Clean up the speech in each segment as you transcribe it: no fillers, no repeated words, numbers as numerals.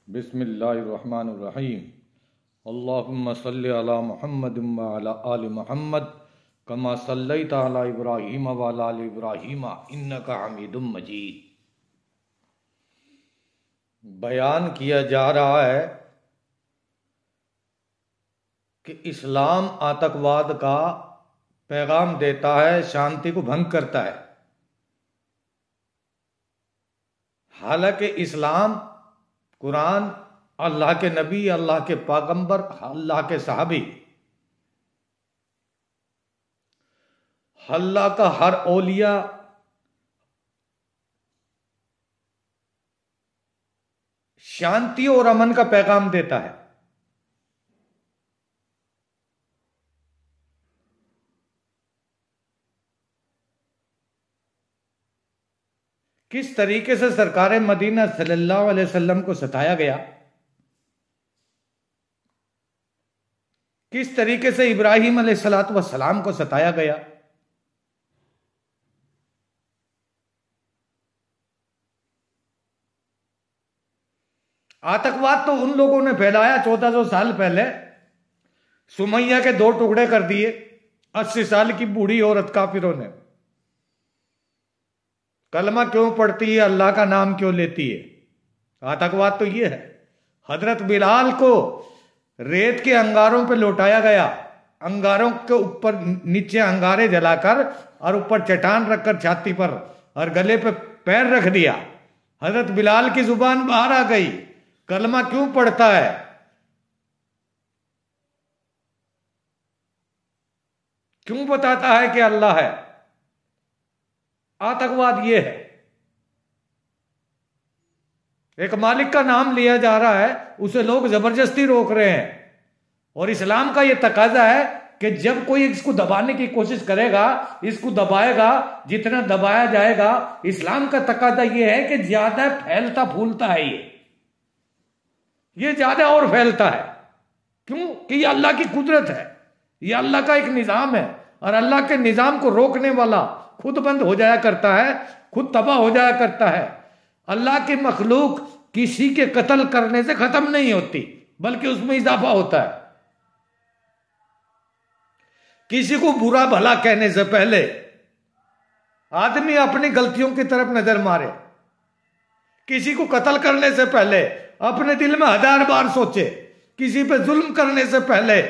बिस्मिल्लाहिर्रहमानिर्रहीम। अल्लाहुम्मा सल्लि अला मुहम्मद व अला आलि मुहम्मद कमा सल्लैता अला इब्राहीम व अला आलि इब्राहीम इन्नका हमीदुम मजीद। बयान किया जा रहा है कि इस्लाम आतंकवाद का पैगाम देता है, शांति को भंग करता है। हालांकि इस्लाम, कुरान, अल्लाह के नबी, अल्लाह के पैगंबर, अल्लाह के सहाबी, अल्लाह का हर औलिया शांति और अमन का पैगाम देता है। किस तरीके से सरकार मदीना सल्लल्लाहु अलैहि वसल्लम को सताया गया, किस तरीके से इब्राहीम अलैहिस्सलातु वस्सलाम को सताया गया, आतंकवाद तो उन लोगों ने फैलाया 1400 साल पहले। सुमैया के 2 टुकड़े कर दिए 80 साल की बूढ़ी औरत काफिरों ने। कलमा क्यों पढ़ती है, अल्लाह का नाम क्यों लेती है? आतंकवाद तो ये है। हजरत बिलाल को रेत के अंगारों पे लौटाया गया, अंगारों के ऊपर नीचे अंगारे जलाकर और ऊपर चट्टान रखकर छाती पर और गले पे पैर रख दिया। हजरत बिलाल की जुबान बाहर आ गई। कलमा क्यों पढ़ता है? क्यों बताता है कि अल्लाह है? आतंकवाद ये है। एक मालिक का नाम लिया जा रहा है, उसे लोग जबरदस्ती रोक रहे हैं। और इस्लाम का यह तकाजा है कि जब कोई इसको दबाने की कोशिश करेगा, इसको दबाएगा, जितना दबाया जाएगा, इस्लाम का तकाजा यह है कि ज्यादा फैलता फूलता है। ये ज्यादा और फैलता है। क्यों? कि ये अल्लाह की कुदरत है, ये अल्लाह का एक निजाम है। और अल्लाह के निजाम को रोकने वाला खुद बंद हो जाया करता है, खुद तबाह हो जाया करता है। अल्लाह की मखलूक किसी के कत्ल करने से खत्म नहीं होती, बल्कि उसमें इजाफा होता है। किसी को बुरा भला कहने से पहले आदमी अपनी गलतियों की तरफ नजर मारे। किसी को कत्ल करने से पहले अपने दिल में 1000 बार सोचे। किसी पे जुल्म करने से पहले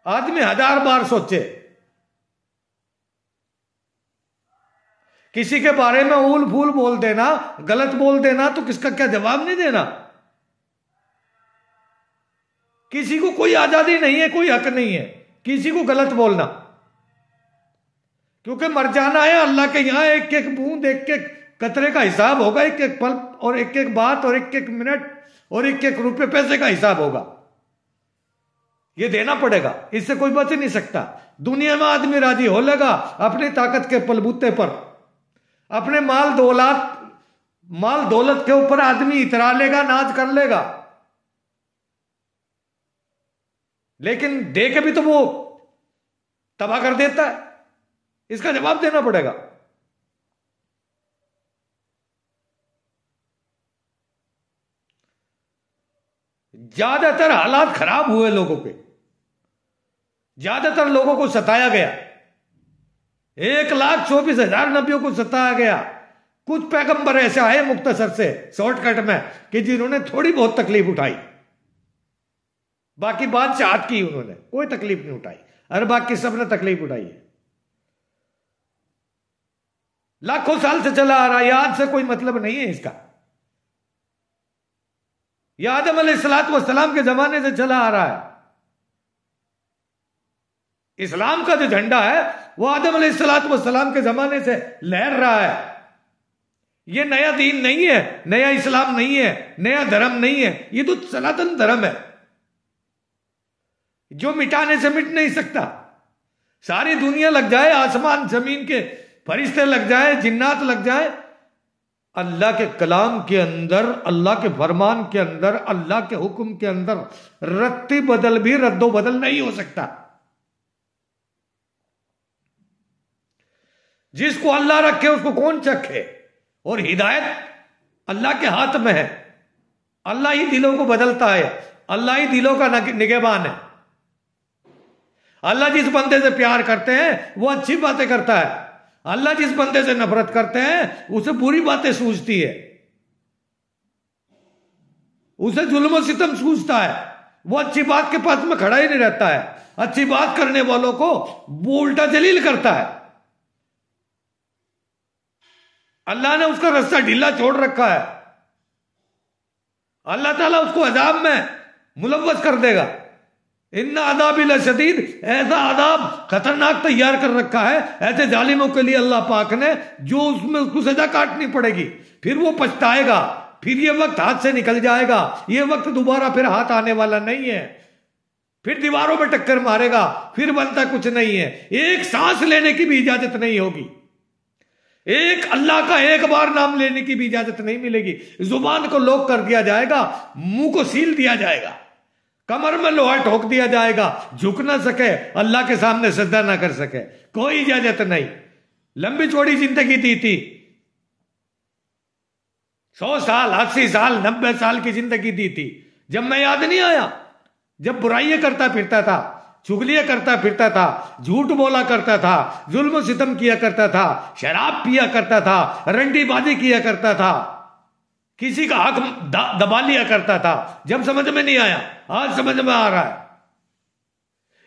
आदमी 1000 बार सोचे। किसी के बारे में ऊल फूल बोल देना, गलत बोल देना, तो किसका क्या जवाब नहीं देना? किसी को कोई आजादी नहीं है, कोई हक नहीं है किसी को गलत बोलना, क्योंकि मर जाना है। अल्लाह के यहां एक एक बूंद, एक एक कतरे का हिसाब होगा, एक एक पल और एक एक बात और एक एक मिनट और एक एक रुपए पैसे का हिसाब होगा। यह देना पड़ेगा, इससे कोई बच नहीं सकता। दुनिया में आदमी राजी हो लेगा अपनी ताकत के बलबूते पर, अपने माल दौलत के ऊपर आदमी इतरा लेगा, नाज कर लेगा, लेकिन दे के भी तो वो तबाह कर देता है। इसका जवाब देना पड़ेगा। ज्यादातर हालात खराब हुए लोगों के, ज्यादातर लोगों को सताया गया। 1,24,000 नबियों को सताया गया। कुछ पैगंबर ऐसे आए मुख्तसर से, शॉर्टकट में, कि जिन्होंने थोड़ी बहुत तकलीफ उठाई, बाकी बादशाहत की उन्होंने कोई तकलीफ नहीं उठाई, और बाकी सबने तकलीफ उठाई है। लाखों साल से चला आ रहा है, आज से कोई मतलब नहीं है इसका। यह आदम अलैहिस्सलातु वस्सलाम के जमाने से चला आ रहा है। इस्लाम का जो झंडा है वो आदम अलैहिस्सलातु वस्सलाम के जमाने से लहर रहा है। यह नया दीन नहीं है, नया इस्लाम नहीं है, नया धर्म नहीं है। यह तो सनातन धर्म है जो मिटाने से मिट नहीं सकता। सारी दुनिया लग जाए, आसमान जमीन के फरिश्ते लग जाए, जिन्नात लग जाए, अल्लाह के कलाम के अंदर, अल्लाह के फरमान के अंदर, अल्लाह के हुक्म के अंदर रत्ती बदल भी रद्दो बदल नहीं हो सकता। जिसको अल्लाह रखे उसको कौन चखे? और हिदायत अल्लाह के हाथ में है। अल्लाह ही दिलों को बदलता है, अल्लाह ही दिलों का निगहबान है। अल्लाह जिस बंदे से प्यार करते हैं वो अच्छी बातें करता है, अल्लाह जिस बंदे से नफरत करते हैं उसे बुरी बातें सूझती है, उसे जुल्म और सितम सूझता है, वो अच्छी बात के पास में खड़ा ही नहीं रहता है, अच्छी बात करने वालों को वो उल्टा जलील करता है। अल्लाह ने उसका रास्ता ढीला छोड़ रखा है, अल्लाह ताला उसको अजाब में मुलव्वस कर देगा। इन्ना अदाबिल शदीद, ऐसा अदाब खतरनाक तैयार कर रखा है ऐसे जालिमों के लिए अल्लाह पाक ने, जो उसमें उसको सजा काटनी पड़ेगी, फिर वो पछताएगा, फिर ये वक्त हाथ से निकल जाएगा, ये वक्त दोबारा फिर हाथ आने वाला नहीं है, फिर दीवारों में टक्कर मारेगा, फिर बनता कुछ नहीं है, एक सांस लेने की भी इजाजत नहीं होगी, एक अल्लाह का एक बार नाम लेने की भी इजाजत नहीं मिलेगी, जुबान को लॉक कर दिया जाएगा, मुंह को सील दिया जाएगा, कमर में लोहा ठोक दिया जाएगा, झुक ना सके, अल्लाह के सामने सजदा ना कर सके, कोई इजाजत नहीं। लंबी चौड़ी जिंदगी दी थी, 100 साल 80 साल 90 साल की जिंदगी दी थी, जब मैं याद नहीं आया, जब बुराइयां करता फिरता था, चुगलियां करता फिरता था, झूठ बोला करता था, जुल्म सितम किया करता था, शराब पिया करता था, रंडीबाजी किया करता था, किसी का हक दबा लिया करता था, जब समझ में नहीं आया, आज समझ में आ रहा है।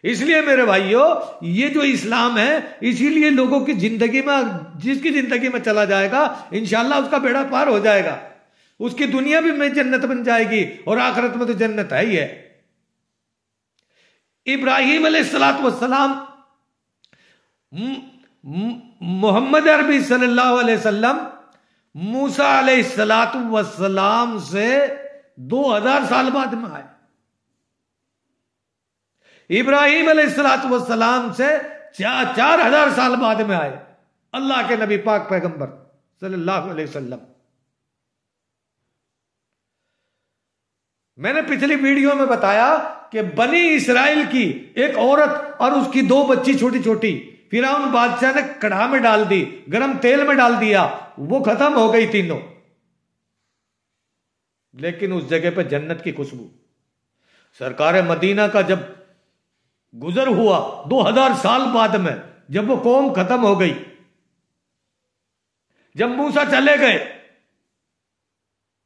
इसलिए मेरे भाइयों, ये जो इस्लाम है, इसीलिए लोगों की जिंदगी में, जिसकी जिंदगी में चला जाएगा इंशाल्लाह उसका बेड़ा पार हो जाएगा, उसकी दुनिया भी में जन्नत बन जाएगी और आखिरत में तो जन्नत है ही है। इब्राहिम अलैहिस्सलाम, मोहम्मद अरबी सल्लल्लाहु अलैहि वसल्लम मूसा अलैहिस्सलाम से 2000 साल बाद में आए, इब्राहिम अलैहिस्सलाम से 4000 साल बाद में आए अल्लाह के नबी पाक पैगंबर सल्लल्लाहु अलैहि वसल्लम। मैंने पिछली वीडियो में बताया कि बनी इस्राइल की एक औरत और उसकी 2 बच्ची छोटी छोटी फिरौन बादशाह ने कढ़ा में डाल दी, गरम तेल में डाल दिया, वो खत्म हो गई तीनों, लेकिन उस जगह पे जन्नत की खुशबू। सरकार मदीना का जब गुजर हुआ 2000 साल बाद में, जब वो कौम खत्म हो गई, जब मूसा चले गए,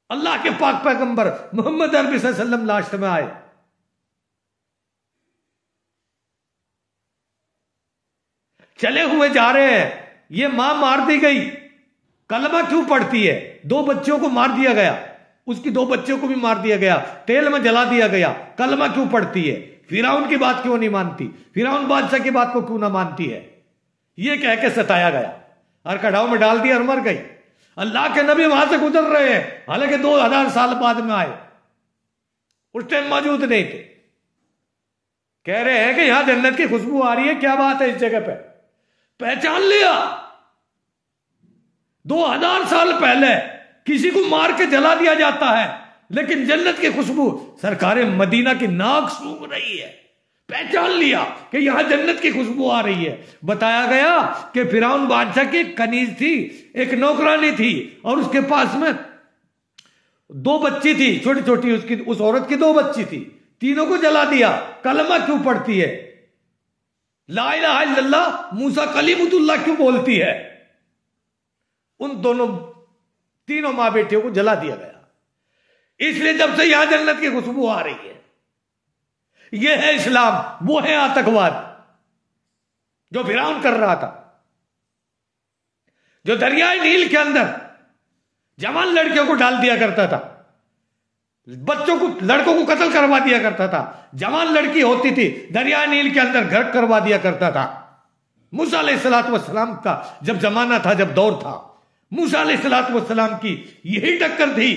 अल्लाह के पाक पैगंबर मोहम्मद अरबी सल्लल्लाहु अलैहि वसल्लम लास्ट में आए। चले हुए जा रहे हैं, ये मां मार दी गई, कलमा क्यों पढ़ती है? 2 बच्चों को मार दिया गया, उसकी 2 बच्चों को भी मार दिया गया, तेल में जला दिया गया, कलमा क्यों पढ़ती है? फिरौन की बात क्यों नहीं मानती? फिरौन बादशाह की बात को क्यों ना मानती है? ये कह के सताया गया और कढ़ाव में डाल दिया और मर गई। अल्लाह के नबी वहां से गुजर रहे हैं, हालांकि 2000 साल बाद में आए, उस टाइम मौजूद नहीं थे। कह रहे हैं कि यहां जन्नत की खुशबू आ रही है, क्या बात है इस जगह पे? पहचान लिया। 2000 साल पहले किसी को मार के जला दिया जाता है, लेकिन जन्नत की खुशबू सरकार मदीना की नाक सूंघ रही है। पहचान लिया कि यहां जन्नत की खुशबू आ रही है। बताया गया कि फिरौन बादशाह की एक कनीज थी, एक नौकरानी थी, और उसके पास में 2 बच्ची थी छोटी छोटी, उसकी उस औरत की 2 बच्ची थी, तीनों को जला दिया। कलमा क्यों पढ़ती है? ला इलाहा इल्लल्लाह मूसा कलीमुल्लाह क्यों बोलती है? उन दोनों तीनों मां बेटियों को जला दिया गया। इसलिए जब से यहां जन्नत की खुशबू आ रही है, यह है इस्लाम, वो है आतंकवाद जो फिरौन कर रहा था, जो दरियाए नील के अंदर जवान लड़कियों को डाल दिया करता था, बच्चों को, लड़कों को कत्ल करवा दिया करता था। जवान लड़की होती थी दरिया नील के अंदर गर्क करवा दिया करता था। मूसा अलैहिस्सलाम का जब जमाना था, जब दौर था, मूसा अलैहिस्सलाम की यही टक्कर थी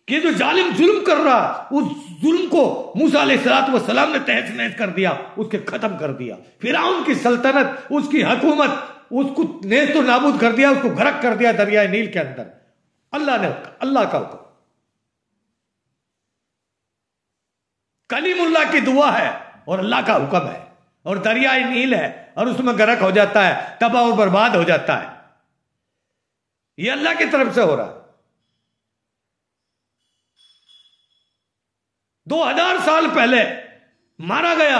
कि जो जालिम जुल्म कर रहा, उस जुल्म को मूसा अलैहिस्सलाम ने तहस नहस कर दिया, उसके खत्म कर दिया। फिरौन की सल्तनत, उसकी हुकूमत, उसको नेस्त नाबूद कर दिया, उसको गर्क कर दिया दरिया नील के अंदर। अल्लाह का हुक्म, कलीमुल्लाह की दुआ है और अल्लाह का हुक्म है, और दरियाए नील है और उसमें गर्क हो जाता है, तबाह और बर्बाद हो जाता है। यह अल्लाह की तरफ से हो रहा है। 2000 साल पहले मारा गया,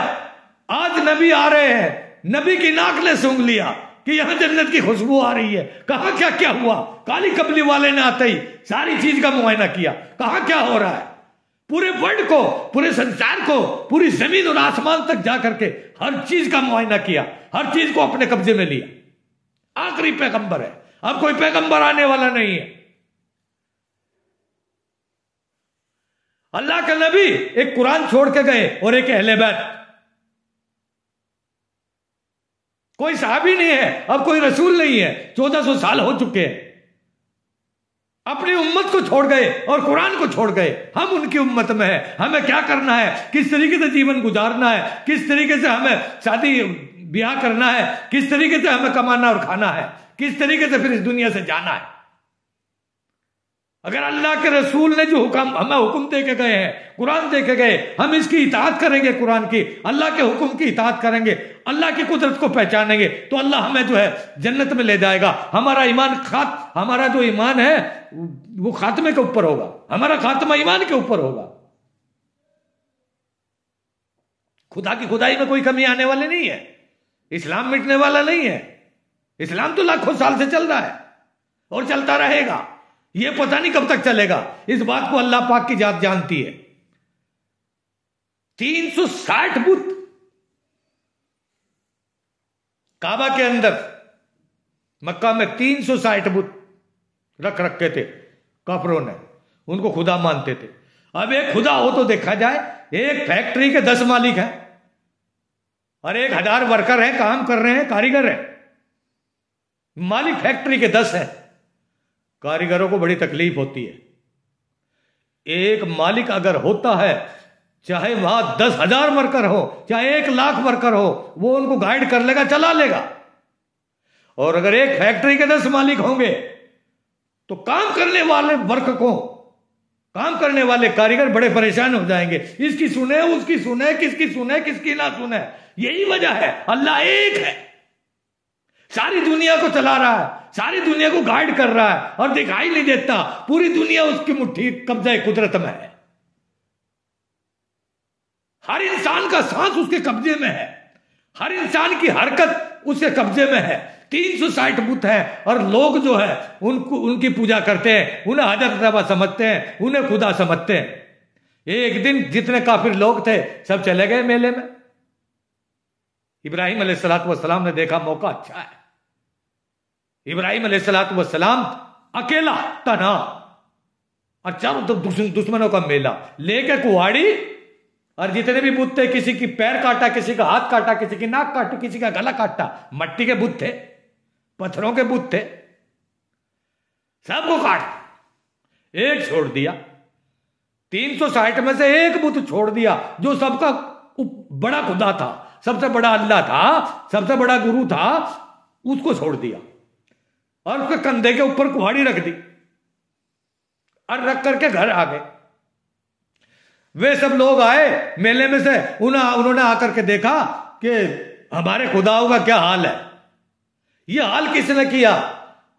आज नबी आ रहे हैं, नबी की नाक ने सूंघ लिया कि यहां जन्नत की खुशबू आ रही है। कहा क्या क्या हुआ? काली कबली वाले ने आते ही सारी चीज का मुआयना किया, कहा क्या हो रहा है। पूरे वर्ल्ड को, पूरे संसार को, पूरी जमीन और आसमान तक जाकर के हर चीज का मुआयना किया, हर चीज को अपने कब्जे में लिया। आखिरी पैगंबर है, अब कोई पैगंबर आने वाला नहीं है। अल्लाह के नबी एक कुरान छोड़ के गए और एक अहले बैत। कोई साहबी नहीं है, अब कोई रसूल नहीं है, 1400 साल हो चुके हैं। अपनी उम्मत को छोड़ गए और कुरान को छोड़ गए। हम उनकी उम्मत में है, हमें क्या करना है, किस तरीके से जीवन गुजारना है, किस तरीके से हमें शादी ब्याह करना है, किस तरीके से हमें कमाना और खाना है, किस तरीके से फिर इस दुनिया से जाना है। अगर अल्लाह के रसूल ने जो हुक्म हमें हुक्म दे के गए हैं, कुरान दे के गए, हम इसकी इताअत करेंगे, कुरान की, अल्लाह के हुक्म की इताअत करेंगे, अल्लाह की कुदरत को पहचानेंगे, तो अल्लाह हमें जो है जन्नत में ले जाएगा। हमारा हमारा जो ईमान है वो खात्मे के ऊपर होगा, हमारा खात्मा ईमान के ऊपर होगा। खुदा की खुदाई में कोई कमी आने वाली नहीं है। इस्लाम मिटने वाला नहीं है। इस्लाम तो लाखों साल से चल रहा है और चलता रहेगा। ये पता नहीं कब तक चलेगा, इस बात को अल्लाह पाक की जात जानती है। 360 बुत काबा के अंदर, मक्का में 360 बुत रख रखे थे काफरों ने, उनको खुदा मानते थे। अब एक खुदा हो तो देखा जाए, एक फैक्ट्री के 10 मालिक हैं और 1000 वर्कर हैं, काम कर रहे हैं, कारीगर हैं। मालिक फैक्ट्री के 10 हैं, कारीगरों को बड़ी तकलीफ होती है। एक मालिक अगर होता है, चाहे वहां 10,000 वर्कर हो, चाहे 1,00,000 वर्कर हो, वो उनको गाइड कर लेगा, चला लेगा। और अगर एक फैक्ट्री के 10 मालिक होंगे तो काम करने वाले वर्क को, काम करने वाले कारीगर बड़े परेशान हो जाएंगे। इसकी सुने, उसकी सुने, किसकी सुने, किसकी ना सुने। यही वजह है, अल्लाह एक है, सारी दुनिया को चला रहा है, सारी दुनिया को गाइड कर रहा है और दिखाई नहीं देता। पूरी दुनिया उसकी मुट्ठी कब्जे कुदरत में है। हर इंसान का सांस उसके कब्जे में है, हर इंसान की हरकत उसके कब्जे में है। 360 बुत हैं और लोग जो है उनकी पूजा करते हैं, उन्हें हजरत रवा समझते हैं, उन्हें खुदा समझते हैं। एक दिन जितने काफिर लोग थे सब चले गए मेले में। इब्राहिम अलैहिस्सलाम ने देखा मौका अच्छा है। इब्राहिम अलैहिस्सलाम अकेला तना और चारों तरफ दुश्मनों का मेला लेके कुहाड़ी और जितने भी बुत थे, किसी की पैर काटा, किसी का हाथ काटा, किसी की नाक काटी, किसी का गला काटा। मट्टी के बुत थे, पत्थरों के बुत थे, सबको काट एक छोड़ दिया। 360 में से एक बुत छोड़ दिया जो सबका बड़ा खुदा था, सबसे बड़ा अल्लाह था, सबसे बड़ा गुरु था, उसको छोड़ दिया और उसके कंधे के ऊपर कुहाड़ी रख दी और रख करके घर आ गए। वे सब लोग आए मेले में से, उन्होंने आकर के देखा कि हमारे खुदाओं का क्या हाल है। ये हाल किसने किया?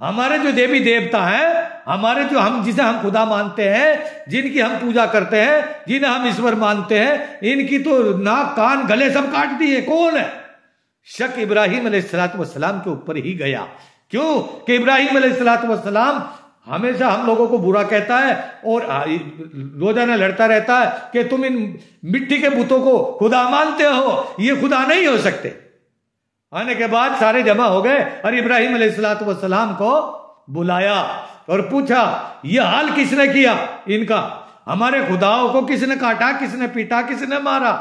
हमारे जो देवी देवता हैं, हमारे जो जिसे हम खुदा मानते हैं, जिनकी हम पूजा करते हैं, जिन्हें हम ईश्वर मानते हैं, इनकी तो नाक कान गले सब काट दिए। कौन है? शक इब्राहिम अलैहिस्सलाम के ऊपर ही गया। क्यों कि इब्राहिम अलैहिस्सलाम हमेशा हम लोगों को बुरा कहता है और रोजाना लड़ता रहता है कि तुम इन मिट्टी के बुतों को खुदा मानते हो, ये खुदा नहीं हो सकते। आने के बाद सारे जमा हो गए और इब्राहिम अलैहिस्सलाम को बुलाया और पूछा, ये हाल किसने किया इनका? हमारे खुदाओं को किसने काटा, किसने पीटा, किसने मारा?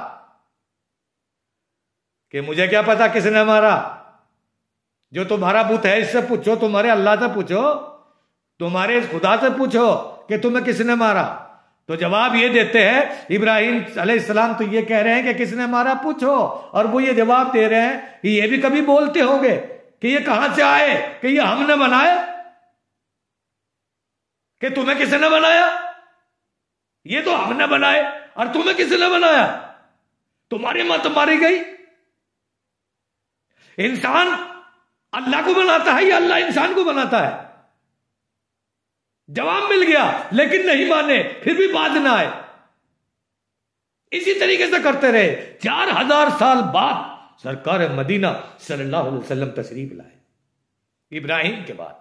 कि मुझे क्या पता किसने मारा, जो तुम्हारा बुत है इससे पूछो, तुम्हारे अल्लाह से पूछो, तुम्हारे खुदा से पूछो कि तुम्हें किसने मारा। तो जवाब ये देते हैं इब्राहिम अलैहिस्सलाम तो ये कह रहे हैं कि किसने मारा पूछो, और वो ये जवाब दे रहे हैं कि ये भी कभी बोलते होंगे कि ये कहां से आए, कि ये हमने बनाए, कि तुम्हें किसने बनाया? ये तो हमने बनाए और तुम्हें किसने बनाया? तुम्हारी मां तो मारी गई। इंसान अल्लाह को बनाता है या अल्लाह इंसान को बनाता है? जवाब मिल गया, लेकिन नहीं माने, फिर भी बात ना आए। इसी तरीके से करते रहे। 4000 साल बाद सरकार मदीना सल्लल्लाहु अलैहि वसल्लम तशरीफ लाए इब्राहिम के बाद।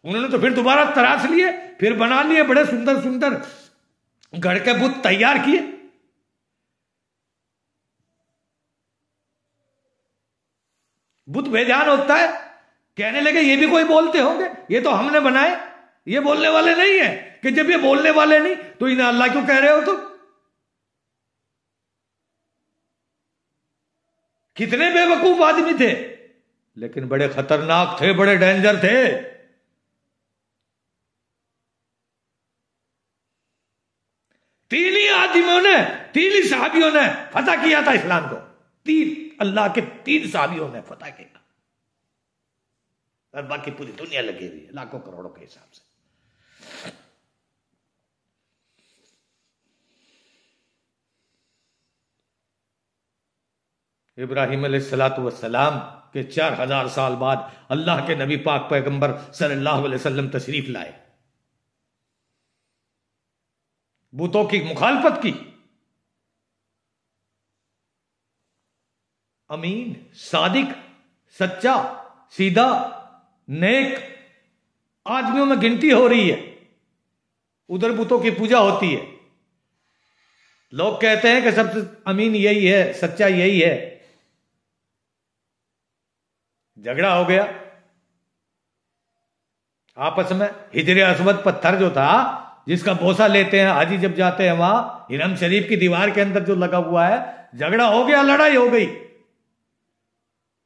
उन्होंने तो फिर दोबारा तराश लिए, फिर बना लिए, बड़े सुंदर सुंदर गढ़ के बुत तैयार किए। बुत बेजान होता है, कहने लगे ये भी कोई बोलते होंगे, ये तो हमने बनाए, ये बोलने वाले नहीं है। कि जब ये बोलने वाले नहीं तो इन्हें अल्लाह क्यों कह रहे हो तुम? कितने बेवकूफ आदमी थे, लेकिन बड़े खतरनाक थे, बड़े डेंजर थे। तीन ही आदमियों ने, तीन ही साहबियों ने फतह किया था इस्लाम को। अल्लाह के 3 साहबियों ने फतह किया, और बाकी पूरी दुनिया लगी हुई है लाखों करोड़ों के हिसाब से। इब्राहिम अलैहिस्सलातु वस्सलाम के 4000 साल बाद अल्लाह के नबी पाक पैगंबर सल्लल्लाहु अलैहि वसल्लम तशरीफ लाए, बुतों की मुखालफत की। अमीन, सादिक, सच्चा, सीधा, नेक आदमियों में गिनती हो रही है, उधर बुतों की पूजा होती है। लोग कहते हैं कि सबसे अमीन यही है, सच्चा यही है। झगड़ा हो गया आपस में। हिजर अस्वद पत्थर जो था, जिसका बोसा लेते हैं हाजी जब जाते हैं वहां, हिरम शरीफ की दीवार के अंदर जो लगा हुआ है, झगड़ा हो गया, लड़ाई हो गई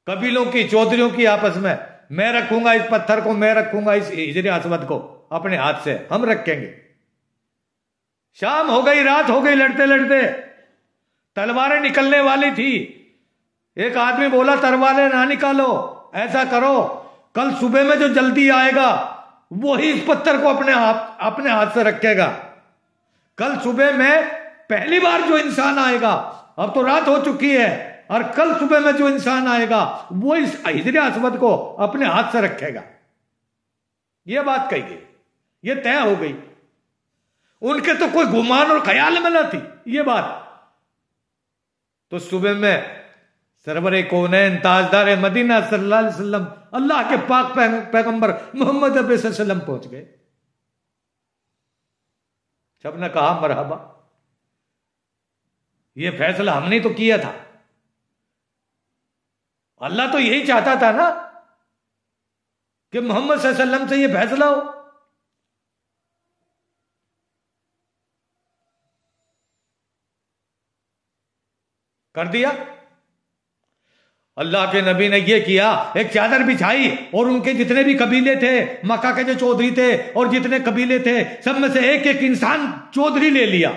कबीलों की, चौधरियों की आपस में। मैं रखूंगा इस पत्थर को, मैं रखूंगा इस हिजर अस्वद को अपने हाथ से, हम रखेंगे। शाम हो गई, रात हो गई, लड़ते लड़ते तलवारें निकलने वाली थी। एक आदमी बोला तलवारें ना निकालो, ऐसा करो कल सुबह में जो जल्दी आएगा वही इस पत्थर को अपने हाथ से रखेगा। कल सुबह में पहली बार जो इंसान आएगा, अब तो रात हो चुकी है, और कल सुबह में जो इंसान आएगा वो इस हिजर अस्वद को अपने हाथ से रखेगा। यह बात कही गई, यह तय हो गई। उनके तो कोई गुमान और ख्याल में न थी ये बात। तो सुबह में सरवर कौनैन ताजदार मदीना सल्लल्लाहु अलैहि वसल्लम, अल्लाह के पाक पैगंबर मोहम्मद सल्लल्लाहु अलैहि वसल्लम पहुंच गए। सबने कहा मरहबा, ये फैसला हमने तो किया था, अल्लाह तो यही चाहता था ना कि मोहम्मद सल्लल्लाहु अलैहि वसल्लम से ये फैसला हो। कर दिया। अल्लाह के नबी ने यह किया, एक चादर बिछाई और उनके जितने भी कबीले थे, मक्का के जो चौधरी थे और जितने कबीले थे, सब में से एक एक इंसान चौधरी ले लिया,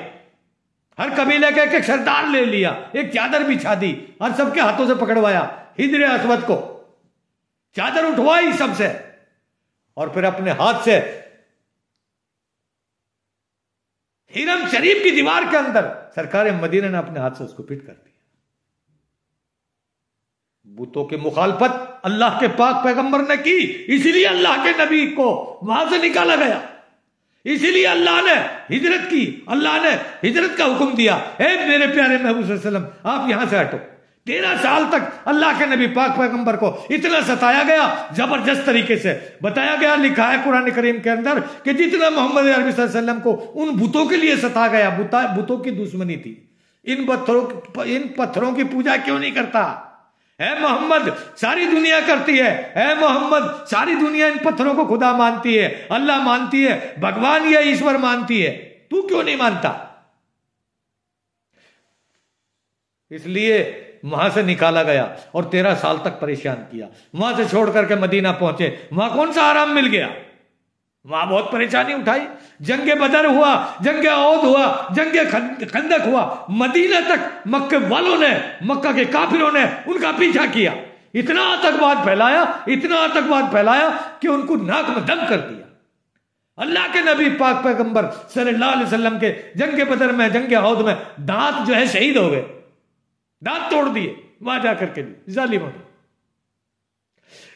हर कबीले के एक एक सरदार ले लिया, एक चादर बिछा दी और सबके हाथों से पकड़वाया हिजर अस्वद को। चादर उठवाई सबसे और फिर अपने हाथ से हिरम शरीफ की दीवार के अंदर सरकार मदीना ने अपने हाथ से उसको फिट कर दिया। बुतों की मुखालफत अल्लाह के पाक पैगंबर ने की, इसीलिए अल्लाह के नबी को वहां से निकाला गया, इसीलिए अल्लाह ने हिजरत की, अल्लाह ने हिजरत का हुक्म दिया। ए मेरे प्यारे महबूब सल्लल्लाहु अलैहि वसल्लम, आप यहां से हटो। 13 साल तक अल्लाह के नबी पाक पैगंबर को इतना सताया गया, जबरदस्त तरीके से बताया गया, लिखा है कुरान करीम के अंदर कि जितना मोहम्मद अरबी सल्लल्लाहु अलैहि वसल्लम को उन बुतों के लिए सताया गया, बुतों की दुश्मनी थी। इन पत्थरों की पूजा क्यों नहीं करता? है मोहम्मद, सारी दुनिया करती है, है मोहम्मद, सारी दुनिया इन पत्थरों को खुदा मानती है, अल्लाह मानती है, भगवान या ईश्वर मानती है, तू क्यों नहीं मानता? इसलिए वहां से निकाला गया और 13 साल तक परेशान किया। वहां से छोड़ करके मदीना पहुंचे, वहां कौन सा आराम मिल गया? वहां बहुत परेशानी उठाई। जंगे बदर हुआ, जंगे औद हुआ, जंगे खंदक हुआ, मदीना तक मक्के वालों ने, मक्का के काफिरों ने उनका पीछा किया, इतना आतंकवाद फैलाया, इतना आतंकवाद फैलाया कि उनको नाक में दम कर दिया। अल्लाह के नबी पाक पैगंबर सल्लल्लाहु अलैहि वसल्लम के जंगे बदर में, जंगे औद में दांत जो है शहीद हो गए, दांत तोड़ दिए वहां जाकर के जालिमों ने।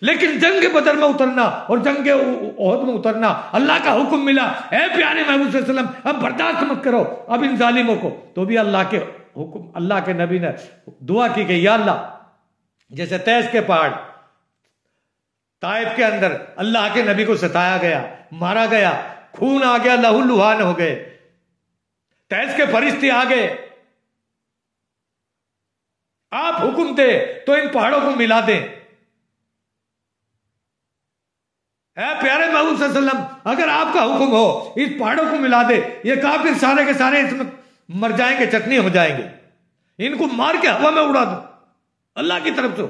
लेकिन जंग बदर में उतरना और जंग ओहद में उतरना अल्लाह का हुक्म मिला, ऐ प्यारे महबूब सल्लल्लाहु अलैहि वसल्लम अब बर्दाश्त मत करो अब इन जालिमों को, तो भी अल्लाह के हुक्म अल्लाह के नबी ने दुआ की कि या अल्लाह, जैसे तैस के पहाड़ ताइफ के अंदर अल्लाह के नबी को सताया गया, मारा गया, खून आ गया, लहूलुहान हो गए, तैस के फरिश्ते आ गए, आप हुक्म दे तो इन पहाड़ों को मिला दें। ऐ प्यारे महबूब सल्लल्लाहु अलैहि वसल्लम, अगर आपका हुक्म हो इस पहाड़ों को मिला दे, ये काफिर सारे के सारे इसमें मर जाएंगे, चटनी हो जाएंगे, इनको मार के हवा में उड़ा दो। अल्लाह की तरफ से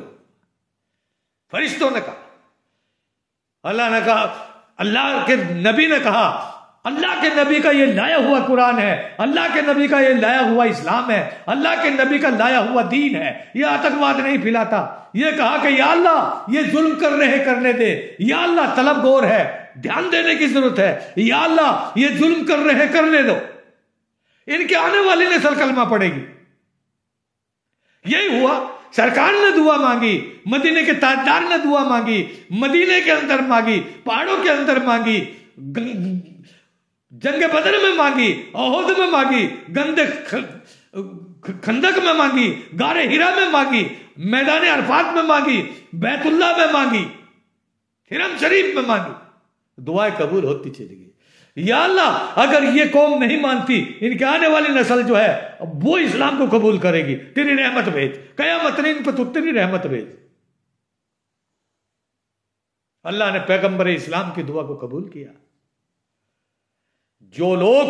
फरिश्तों ने कहा, अल्लाह ने कहा, अल्लाह के नबी ने कहा, अल्लाह के नबी का ये लाया हुआ कुरान है, अल्लाह के नबी का ये लाया हुआ इस्लाम है, अल्लाह के नबी का लाया हुआ दीन है, ये आतंकवाद नहीं फैलाता। ये कहा कि या अल्लाह ये जुल्म कर रहे हैं करने दे, या अल्लाह तलब गौर है, ध्यान देने की जरूरत है, या अल्लाह ये जुल्म कर रहे हैं करने दो, इनके आने वाली नस्ल कलमा पड़ेगी। यही हुआ, सरकार ने दुआ मांगी, मदीने के ताजदार ने दुआ मांगी, मदीने के अंदर मांगी, पहाड़ों के अंदर मांगी, जंग बदर में मांगी, ओहद में मांगी, गंदे खंदक में मांगी, गारे हिरा में मांगी, मैदान अरफात में मांगी, बैतुल्लाह में मांगी, हिरम शरीफ में मांगी, दुआएं कबूल होती चली गई। या अल्लाह, अगर ये कौम नहीं मानती, इनके आने वाली नस्ल जो है वो इस्लाम को कबूल करेगी, तेरी रहमत भेज, कयामत नहीं इन पर, तेरी रहमत भेज। अल्लाह ने पैगंबर इस्लाम की दुआ को कबूल किया। जो लोग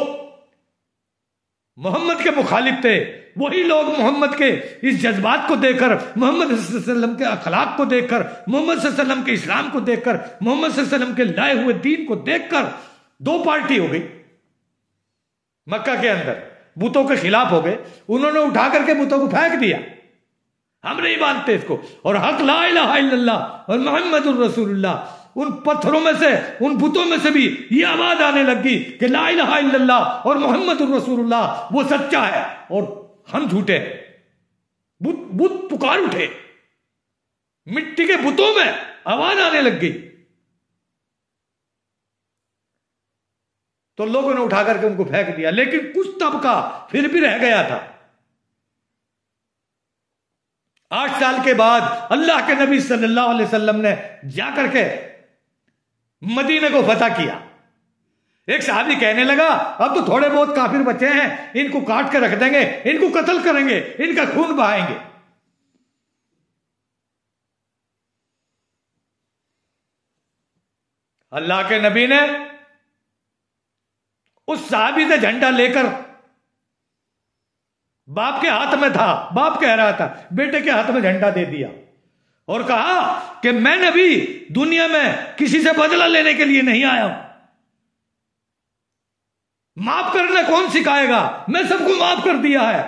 मोहम्मद के मुखालिफ थे, वही लोग मोहम्मद के इस जज्बात को देखकर, मोहम्मद सल्लल्लाहु अलैहि वसल्लम के अखलाक को देखकर, मोहम्मद सल्लल्लाहु अलैहि वसल्लम के इस्लाम को देखकर, मोहम्मद सल्लल्लाहु अलैहि वसल्लम के लाए हुए दीन को देखकर दो पार्टी हो गई मक्का के अंदर, बुतों के खिलाफ हो गए, उन्होंने उठा करके बुतों को फेंक दिया, हम नहीं मानते इसको, और हक ला इलाहा इल्लल्लाह और मोहम्मदुर रसूलुल्लाह। उन पत्थरों में से, उन बुतों में से भी ये आवाज आने लगी कि ला इलाहा इल्लल्लाह और मोहम्मदुर रसूलुल्लाह वो सच्चा है और हम झूठे हैं। बुत पुकार उठे, मिट्टी के बुतों में आवाज आने लग गई, तो लोगों ने उठा करके उनको फेंक दिया, लेकिन कुछ तबका फिर भी रह गया था। 8 साल के बाद अल्लाह के नबी सल्लल्लाहु अलैहि वसल्लम ने जाकर के मदीने को फतह किया। एक सहाबी कहने लगा, अब तो थोड़े बहुत काफिर बचे हैं, इनको काट के रख देंगे, इनको कत्ल करेंगे, इनका खून बहाएंगे। अल्लाह के नबी ने उस सहाबी से झंडा लेकर, बाप के हाथ में था, बाप कह रहा था, बेटे के हाथ में झंडा दे दिया और कहा कि मैं नबी दुनिया में किसी से बदला लेने के लिए नहीं आया हूं, माफ करना कौन सिखाएगा, मैं सबको माफ कर दिया है।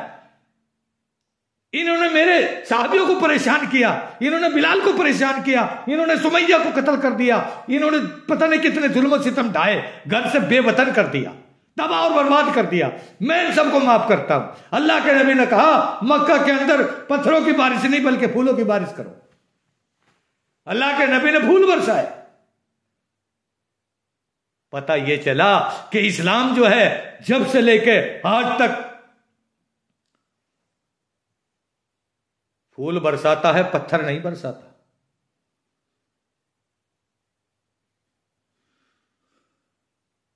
इन्होंने मेरे साहबियों को परेशान किया, इन्होंने बिलाल को परेशान किया, इन्होंने सुमैया को कत्ल कर दिया, इन्होंने पता नहीं कितने जुल्म सितम ढाए, घर से बेवतन कर दिया, तबाह और बर्बाद कर दिया, मैं इन सबको माफ करता हूं। अल्लाह के नबी ने कहा, मक्का के अंदर पत्थरों की बारिश नहीं बल्कि फूलों की बारिश करो। अल्लाह के नबी ने फूल बरसाए। पता यह चला कि इस्लाम जो है जब से लेके आज तक फूल बरसाता है, पत्थर नहीं बरसाता।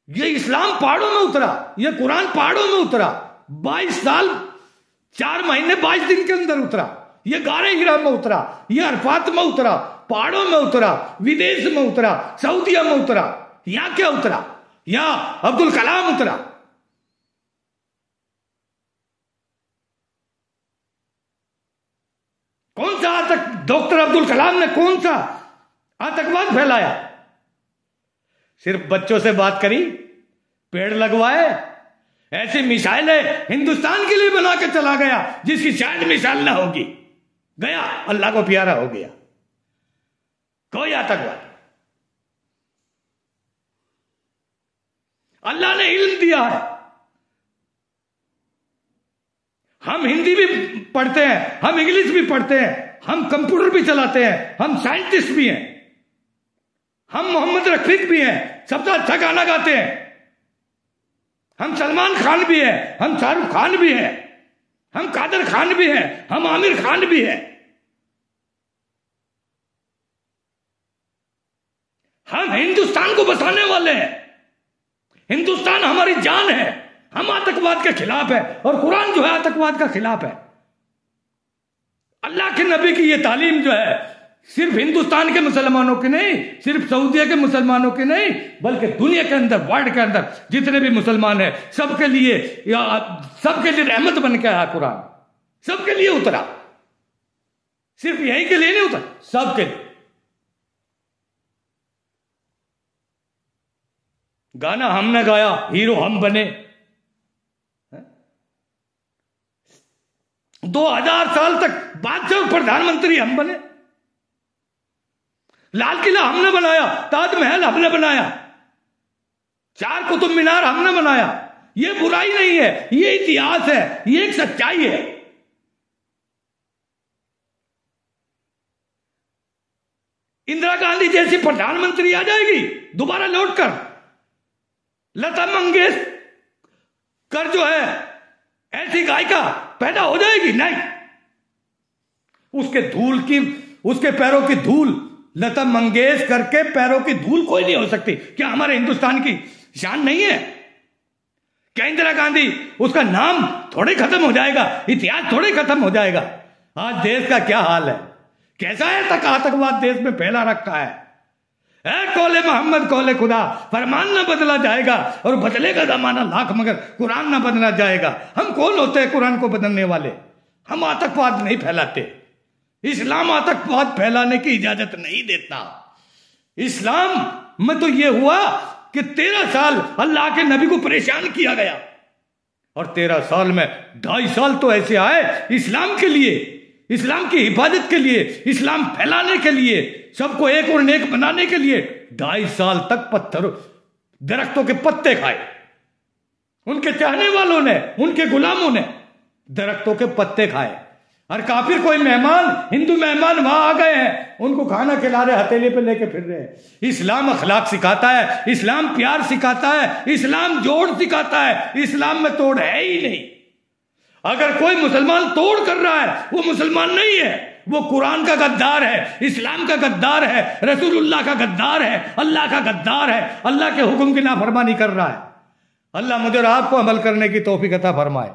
ये इस्लाम पहाड़ों में उतरा, ये कुरान पहाड़ों में उतरा, 22 साल 4 महीने 22 दिन के अंदर उतरा। ये गारे हिरा में उतरा, ये अरफात में उतरा, पहाड़ों में उतरा, विदेश में उतरा, सऊदिया में उतरा। यहां क्या उतरा? यहां अब्दुल कलाम उतरा। कौन सा डॉक्टर अब्दुल कलाम ने कौन सा आतंकवाद फैलाया? सिर्फ बच्चों से बात करी, पेड़ लगवाए, ऐसी मिसाइलें हिंदुस्तान के लिए बना के चला गया जिसकी शायद मिसाल ना होगी। गया, अल्लाह को प्यारा हो गया। कोई आतंकवाद, अल्लाह ने इल्म दिया है। हम हिंदी भी पढ़ते हैं, हम इंग्लिश भी पढ़ते हैं, हम कंप्यूटर भी चलाते हैं, हम साइंटिस्ट भी हैं, हम मोहम्मद रफीक भी हैं, सबसे अच्छा गाना गाते हैं, हम सलमान खान भी हैं, हम शाहरुख खान भी हैं, हम कादर खान भी हैं, हम आमिर खान भी हैं, हम हिंदुस्तान को बसाने वाले हैं। हिंदुस्तान हमारी जान है, हम आतंकवाद के खिलाफ है और कुरान जो है आतंकवाद का खिलाफ है। अल्लाह के नबी की ये तालीम जो है सिर्फ हिंदुस्तान के मुसलमानों की नहीं, सिर्फ सऊदीया के मुसलमानों की नहीं, बल्कि दुनिया के अंदर, वर्ल्ड के अंदर जितने भी मुसलमान हैं सबके लिए रहमत बन के आया कुरान, सबके लिए उतरा, सिर्फ यही के लिए नहीं उतरा, सबके लिए। गाना हमने गाया, हीरो हम बने, 2000 साल तक बादशाह और प्रधानमंत्री हम बने, लाल किला हमने बनाया, ताजमहल हमने बनाया, 4 कुतुब मीनार हमने बनाया। ये बुराई नहीं है, ये इतिहास है, ये एक सच्चाई है। इंदिरा गांधी जैसी प्रधानमंत्री आ जाएगी दोबारा लौटकर, लता मंगेशकर जो है ऐसी गायिका पैदा हो जाएगी? नहीं, उसके पैरों की धूल, लता मंगेशकर के पैरों की धूल कोई नहीं हो सकती। क्या हमारे हिंदुस्तान की शान नहीं है? क्या इंदिरा गांधी, उसका नाम थोड़े खत्म हो जाएगा, इतिहास थोड़े खत्म हो जाएगा? आज देश का क्या हाल है, कैसा है तक आतंकवाद देश में फैला रखा है। कौले मोहम्मद कौले खुदा, फरमान ना बदला जाएगा और बदलेगा जमाना लाख मगर कुरान ना बदला जाएगा। हम कौन होते हैं कुरान को बदलने वाले? हम आतंकवाद नहीं फैलाते। इस्लाम आतंकवाद फैलाने की इजाजत नहीं देता। इस्लाम में तो यह हुआ कि 13 साल अल्लाह के नबी को परेशान किया गया और 13 साल में 2.5 साल तो ऐसे आए इस्लाम के लिए, इस्लाम की हिफाजत के लिए, इस्लाम फैलाने के लिए, सबको एक और नेक बनाने के लिए 2.5 साल तक दरख्तों के पत्ते खाए। उनके चाहने वालों ने, उनके गुलामों ने दरख्तों के पत्ते खाए। और काफिर कोई मेहमान, हिंदू मेहमान वहां आ गए हैं, उनको खाना खिला रहे, हथेली पे लेके फिर रहे हैं। इस्लाम अखलाक सिखाता है, इस्लाम प्यार सिखाता है, इस्लाम जोड़ सिखाता है। इस्लाम में तोड़ है ही नहीं। अगर कोई मुसलमान तोड़ कर रहा है वो मुसलमान नहीं है, वो कुरान का गद्दार है, इस्लाम का गद्दार है, रसूलुल्लाह का गद्दार है, अल्लाह का गद्दार है, अल्लाह के हुक्म की नाफरमानी कर रहा है। अल्लाह मुझे और आपको अमल करने की तौफीक अता फरमाए।